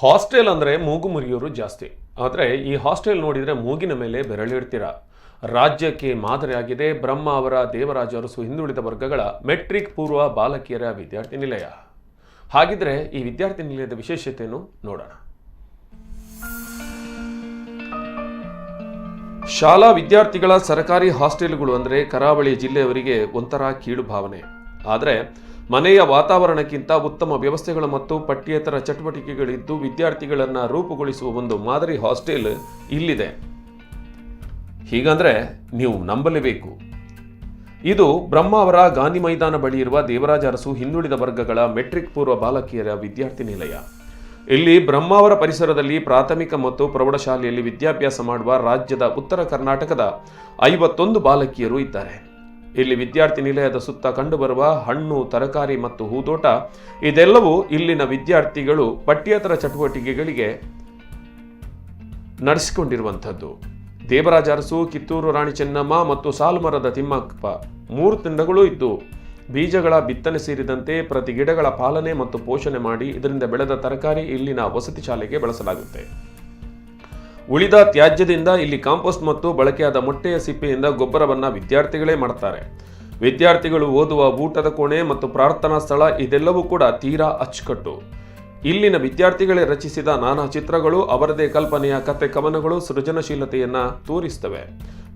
Hostel ಅಂದರೆ ಮೂಗು ಮುರಿಯೋರು ಜಾಸ್ತಿ. ಆದರೆ ಈ ಹಾಸ್ಟೆಲ್ ನೋಡಿದರೆ ಮೂಗಿನ ಮೇಲೆ ಬೆರಳಿಡ್ತೀರಾ. ರಾಜ್ಯಕ್ಕೆ ಮಾದರಿಯಾಗಿದೆ ಬ್ರಹ್ಮ ಅವರ ದೇವರಾಜ ಅರಸು ಹಿಂದುಳಿದ ವರ್ಗಗಳ ಮೆಟ್ರಿಕ್ ಪೂರ್ವ ಬಾಲಕಿಯರ ವಿದ್ಯಾರ್ಥಿ ನಿಲಯ. ಹಾಗಿದ್ರೆ ಈ ವಿದ್ಯಾರ್ಥಿ ನಿಲಯದ ವಿಶೇಷತೆಯನ್ನು ನೋಡೋಣ. ಶಾಲಾ ವಿದ್ಯಾರ್ಥಿಗಳ ಸರ್ಕಾರಿ ಹಾಸ್ಟೆಲ್ಗಳು ಅಂದರೆ ಕರಾವಳಿ ಜಿಲ್ಲೆಯವರಿಗೆ ಒಂಥರ ಕೀಳು ಭಾವನೆ. ಆದರೆ ಮನೆಯ ವಾತಾವರಣಕ್ಕಿಂತ ಉತ್ತಮ ವ್ಯವಸ್ಥೆಗಳು ಮತ್ತು ಪಠ್ಯೇತರ ಚಟುವಟಿಕೆಗಳಿದ್ದು ವಿದ್ಯಾರ್ಥಿಗಳನ್ನು ರೂಪುಗೊಳಿಸುವ ಒಂದು ಮಾದರಿ ಹಾಸ್ಟೆಲ್ ಇಲ್ಲಿದೆ. ಹೀಗಂದ್ರೆ ನೀವು ನಂಬಲೇಬೇಕು. ಇದು ಬ್ರಹ್ಮ ಅವರ ಗಾಂಧಿ ಮೈದಾನ ಬಳಿ ಇರುವ ದೇವರಾಜ ಅರಸು ಹಿಂದುಳಿದ ವರ್ಗಗಳ ಮೆಟ್ರಿಕ್ ಪೂರ್ವ ಬಾಲಕಿಯರ ವಿದ್ಯಾರ್ಥಿ ನಿಲಯ. ಇಲ್ಲಿ ಬ್ರಹ್ಮ ಅವರ ಪರಿಸರದಲ್ಲಿ ಪ್ರಾಥಮಿಕ ಮತ್ತು ಪ್ರೌಢಶಾಲೆಯಲ್ಲಿ ವಿದ್ಯಾಭ್ಯಾಸ ಮಾಡುವ ರಾಜ್ಯದ ಉತ್ತರ ಕರ್ನಾಟಕದ 51 ಬಾಲಕಿಯರು ಇದ್ದಾರೆ. ಇಲ್ಲಿ ವಿದ್ಯಾರ್ಥಿ ನಿಲಯದ ಸುತ್ತ ಕಂಡುಬರುವ ಹಣ್ಣು, ತರಕಾರಿ ಮತ್ತು ಹೂದೋಟ ಇದೆಲ್ಲವೂ ಇಲ್ಲಿನ ವಿದ್ಯಾರ್ಥಿಗಳು ಪಠ್ಯೇತರ ಚಟುವಟಿಕೆಗಳಿಗೆ ನಡೆಸಿಕೊಂಡಿರುವಂಥದ್ದು. ದೇವರಾಜ ಅರಸು, ಕಿತ್ತೂರು ರಾಣಿ ಚೆನ್ನಮ್ಮ ಮತ್ತು ಸಾಲುಮರದ ತಿಮ್ಮಪ್ಪ 3 ತಂಡಗಳು ಇದ್ದು ಬೀಜಗಳ ಬಿತ್ತನೆ ಸೇರಿದಂತೆ ಪ್ರತಿ ಗಿಡಗಳ ಪಾಲನೆ ಮತ್ತು ಪೋಷಣೆ ಮಾಡಿ ಇದರಿಂದ ಬೆಳೆದ ತರಕಾರಿ ಇಲ್ಲಿನ ವಸತಿ ಶಾಲೆಗೆ ಬಳಸಲಾಗುತ್ತೆ. ಉಳಿದ ತ್ಯಾಜ್ಯದಿಂದ ಇಲ್ಲಿ ಕಾಂಪೋಸ್ಟ್ ಮತ್ತು ಬಳಕೆಯಾದ ಮೊಟ್ಟೆಯ ಸಿಪ್ಪೆಯಿಂದ ಗೊಬ್ಬರವನ್ನು ವಿದ್ಯಾರ್ಥಿಗಳೇ ಮಾಡ್ತಾರೆ. ವಿದ್ಯಾರ್ಥಿಗಳು ಓದುವ ಊಟದ ಕೋಣೆ ಮತ್ತು ಪ್ರಾರ್ಥನಾ ಸ್ಥಳ ಇದೆಲ್ಲವೂ ಕೂಡ ತೀರಾ ಅಚ್ಚುಕಟ್ಟು. ಇಲ್ಲಿನ ವಿದ್ಯಾರ್ಥಿಗಳೇ ರಚಿಸಿದ ನಾನಾ ಚಿತ್ರಗಳು ಅವರದೇ ಕಲ್ಪನೆಯ ಕತೆ ಕವನಗಳು ಸೃಜನಶೀಲತೆಯನ್ನ ತೋರಿಸ್ತವೆ.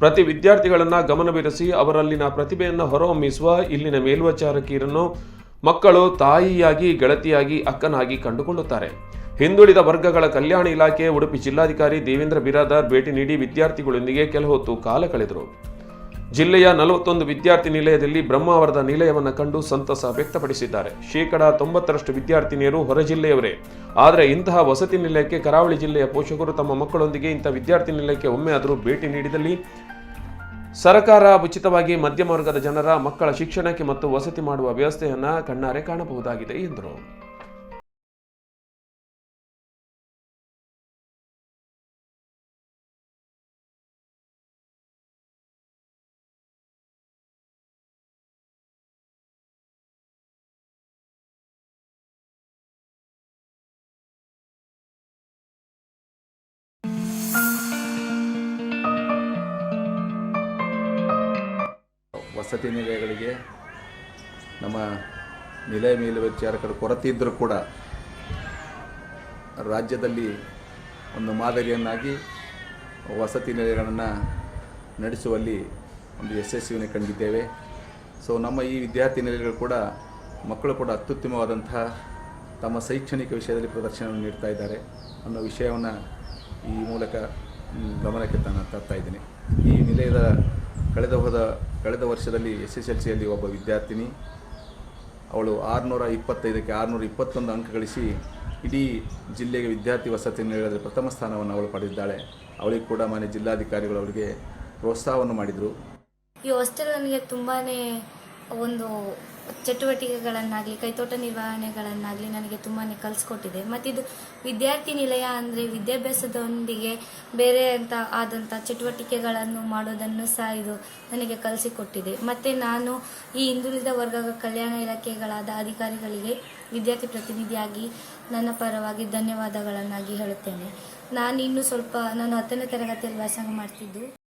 ಪ್ರತಿ ವಿದ್ಯಾರ್ಥಿಗಳನ್ನ ಗಮನವಿರಿಸಿ ಅವರಲ್ಲಿನ ಪ್ರತಿಭೆಯನ್ನು ಹೊರಹೊಮ್ಮಿಸುವ ಇಲ್ಲಿನ ಮೇಲ್ವಿಚಾರಕಿಯರನ್ನು ಮಕ್ಕಳು ತಾಯಿಯಾಗಿ, ಗೆಳತಿಯಾಗಿ, ಅಕ್ಕನಾಗಿ ಕಂಡುಕೊಳ್ಳುತ್ತಾರೆ. ಹಿಂದುಳಿದ ವರ್ಗಗಳ ಕಲ್ಯಾಣ ಇಲಾಖೆ ಉಡುಪಿ ಜಿಲ್ಲಾಧಿಕಾರಿ ದೇವೇಂದ್ರ ಬಿರಾದಾರ್ ಭೇಟಿ ನೀಡಿ ವಿದ್ಯಾರ್ಥಿಗಳೊಂದಿಗೆ ಕೆಲ ಹೊತ್ತು ಕಾಲ ಕಳೆದರು. ಜಿಲ್ಲೆಯ 41 ವಿದ್ಯಾರ್ಥಿ ನಿಲಯದಲ್ಲಿ ಬ್ರಹ್ಮ ಅವರದ ನಿಲಯವನ್ನು ಕಂಡು ಸಂತಸ ವ್ಯಕ್ತಪಡಿಸಿದ್ದಾರೆ. 90% ವಿದ್ಯಾರ್ಥಿನಿಯರು ಹೊರ ಜಿಲ್ಲೆಯವರೇ. ಆದರೆ ಇಂತಹ ವಸತಿ ನಿಲಯಕ್ಕೆ ಕರಾವಳಿ ಜಿಲ್ಲೆಯ ಪೋಷಕರು ತಮ್ಮ ಮಕ್ಕಳೊಂದಿಗೆ ಇಂಥ ವಿದ್ಯಾರ್ಥಿ ನಿಲಯಕ್ಕೆ ಒಮ್ಮೆ ಆದರೂ ಭೇಟಿ ನೀಡಿದಲ್ಲಿ ಸರ್ಕಾರ ಉಚಿತವಾಗಿ ಮಧ್ಯಮ ವರ್ಗದ ಜನರ ಮಕ್ಕಳ ಶಿಕ್ಷಣಕ್ಕೆ ಮತ್ತು ವಸತಿ ಮಾಡುವ ವ್ಯವಸ್ಥೆಯನ್ನು ಕಣ್ಣಾರೆ ಕಾಣಬಹುದಾಗಿದೆ ಎಂದರು. ವಸತಿ ನಿಲಯಗಳಿಗೆ ನಮ್ಮ ನಿಲಯ ಮೇಲ್ವಿಚಾರಕರ ಕೊರತೆ ಇದ್ದರೂ ಕೂಡ ರಾಜ್ಯದಲ್ಲಿ ಒಂದು ಮಾದರಿಯನ್ನಾಗಿ ವಸತಿ ನಿಲಯಗಳನ್ನು ನಡೆಸುವಲ್ಲಿ ಒಂದು ಯಶಸ್ವಿಯನ್ನು ಕಂಡಿದ್ದೇವೆ. ಸೊ ನಮ್ಮ ಈ ವಿದ್ಯಾರ್ಥಿ ನಿಲಯಗಳು ಕೂಡ ಮಕ್ಕಳು ಕೂಡ ಅತ್ಯುತ್ತಮವಾದಂತಹ ತಮ್ಮ ಶೈಕ್ಷಣಿಕ ವಿಷಯದಲ್ಲಿ ಪ್ರದರ್ಶನವನ್ನು ನೀಡ್ತಾ ಇದ್ದಾರೆ ಅನ್ನೋ ವಿಷಯವನ್ನು ಈ ಮೂಲಕ ಗಮನಕ್ಕೆ ನಾನು ತರ್ತಾ ಇದ್ದೀನಿ. ಈ ನಿಲಯದ ಕಳೆದ ವರ್ಷದಲ್ಲಿ SSLCಯಲ್ಲಿ ಒಬ್ಬ ವಿದ್ಯಾರ್ಥಿನಿ ಅವಳು 625ಕ್ಕೆ 621 ಅಂಕ ಗಳಿಸಿ ಇಡೀ ಜಿಲ್ಲೆಗೆ ವಿದ್ಯಾರ್ಥಿ ವಸತಿ ನಿಲಯದಲ್ಲಿ ಪ್ರಥಮ ಸ್ಥಾನವನ್ನು ಅವಳು ಪಡೆದಿದ್ದಾಳೆ. ಅವಳಿಗೆ ಕೂಡ ಮಾನ್ಯ ಜಿಲ್ಲಾಧಿಕಾರಿಗಳು ಅವಳಿಗೆ ಪ್ರೋತ್ಸಾಹವನ್ನು ಮಾಡಿದರು. ಈ ಹಾಸ್ಟೆಲ್ ನನಗೆ ತುಂಬಾ ಒಂದು ಚಟುವಟಿಕೆಗಳನ್ನಾಗಲಿ ಕೈತೋಟ ನಿರ್ವಹಣೆಗಳನ್ನಾಗಲಿ ನನಗೆ ತುಂಬಾ ಕಲಿಸ್ಕೊಟ್ಟಿದೆ. ಮತ್ತಿದು ವಿದ್ಯಾರ್ಥಿ ನಿಲಯ ಅಂದರೆ ವಿದ್ಯಾಭ್ಯಾಸದೊಂದಿಗೆ ಬೇರೆ ಆದಂಥ ಚಟುವಟಿಕೆಗಳನ್ನು ಮಾಡೋದನ್ನು ಸಹ ಇದು ನನಗೆ ಕಲಿಸಿಕೊಟ್ಟಿದೆ. ಮತ್ತು ನಾನು ಈ ಹಿಂದುಳಿದ ವರ್ಗಗಳ ಕಲ್ಯಾಣ ಇಲಾಖೆಗಳಾದ ಅಧಿಕಾರಿಗಳಿಗೆ ವಿದ್ಯಾರ್ಥಿ ಪ್ರತಿನಿಧಿಯಾಗಿ ನನ್ನ ಪರವಾಗಿ ಧನ್ಯವಾದಗಳನ್ನಾಗಿ ಹೇಳುತ್ತೇನೆ. ನಾನು 10ನೇ ತರಗತಿಯಲ್ಲಿ ವ್ಯಾಸಂಗ ಮಾಡ್ತಿದ್ದು